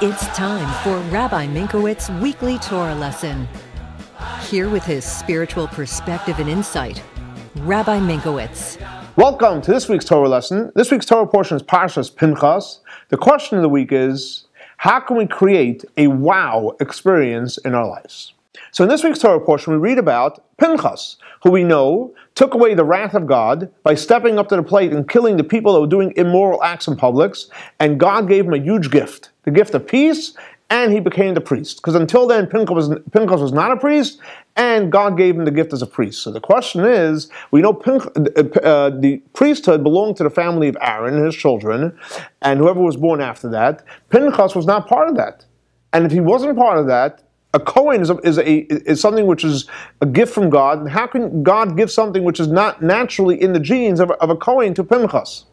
It's time for Rabbi Minkowicz's weekly Torah lesson. Here with his spiritual perspective and insight, Rabbi Minkowicz. Welcome to this week's Torah lesson. This week's Torah portion is Parsha Pinchas. The question of the week is, how can we create a wow experience in our lives? So in this week's Torah portion, we read about Pinchas, who we know took away the wrath of God by stepping up to the plate and killing the people that were doing immoral acts in public, and God gave him a huge gift, the gift of peace, and he became the priest. Because until then, Pinchas was not a priest, and God gave him the gift as a priest. So the question is, we know the priesthood belonged to the family of Aaron and his children, and whoever was born after that. Pinchas was not part of that. And if he wasn't part of that, a Kohen is something which is a gift from God. And how can God give something which is not naturally in the genes of a Kohen to Pinchas?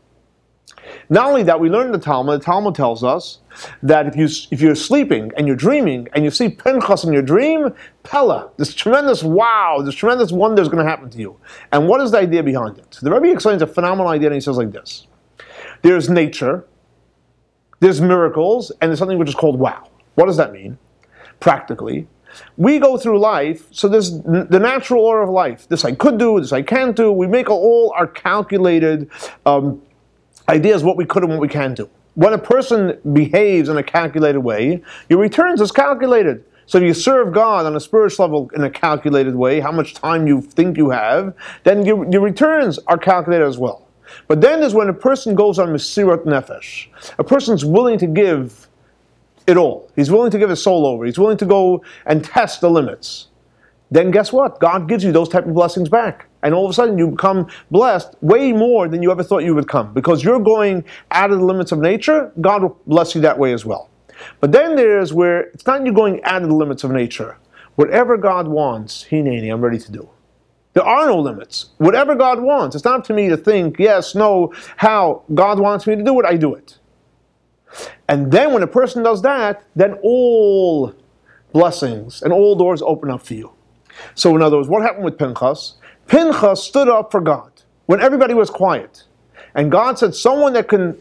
Not only that, we learn in the Talmud tells us that if you're sleeping and you're dreaming and you see Pinchas in your dream, Pella, this tremendous wow, this tremendous wonder is going to happen to you. And what is the idea behind it? The Rebbe explains a phenomenal idea, and he says like this. There's nature, there's miracles, and there's something which is called wow. What does that mean? Practically, we go through life, so there's the natural order of life. This I could do, this I can't do. We make all our calculated ideas what we could and what we can do. When a person behaves in a calculated way, your returns is calculated. So if you serve God on a spiritual level in a calculated way, how much time you think you have, then your returns are calculated as well. But then there's when a person goes on Mesirat Nefesh. A person's willing to give it all. He's willing to give his soul over. He's willing to go and test the limits. Then guess what? God gives you those type of blessings back. And all of a sudden you become blessed way more than you ever thought you would come. Because you're going out of the limits of nature, God will bless you that way as well. But then there's where it's not you going out of the limits of nature. Whatever God wants, Hineni, I'm ready to do. There are no limits. Whatever God wants. It's not up to me to think, yes, no, how. God wants me to do it, I do it. And then when a person does that, then all blessings and all doors open up for you. So in other words, what happened with Pinchas? Pinchas stood up for God when everybody was quiet. And God said, someone that can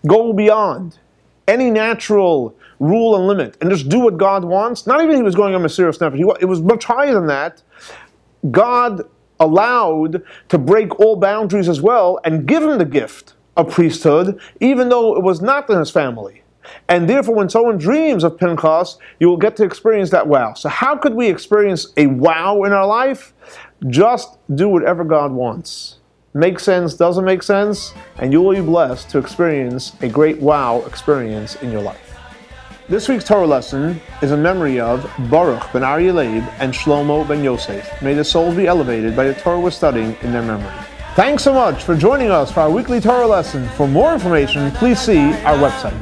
go beyond any natural rule and limit and just do what God wants, not even he was going on a serious nefesh, it was much higher than that. God allowed to break all boundaries as well and give him the gift of priesthood, even though it was not in his family. And therefore, when someone dreams of Pinchas, you will get to experience that wow. So how could we experience a wow in our life? Just do whatever God wants. Makes sense, doesn't make sense, and you will be blessed to experience a great wow experience in your life. This week's Torah lesson is in memory of Baruch ben Aryeh Leib and Shlomo ben Yosef. May their souls be elevated by the Torah we're studying in their memory. Thanks so much for joining us for our weekly Torah lesson. For more information, please see our website.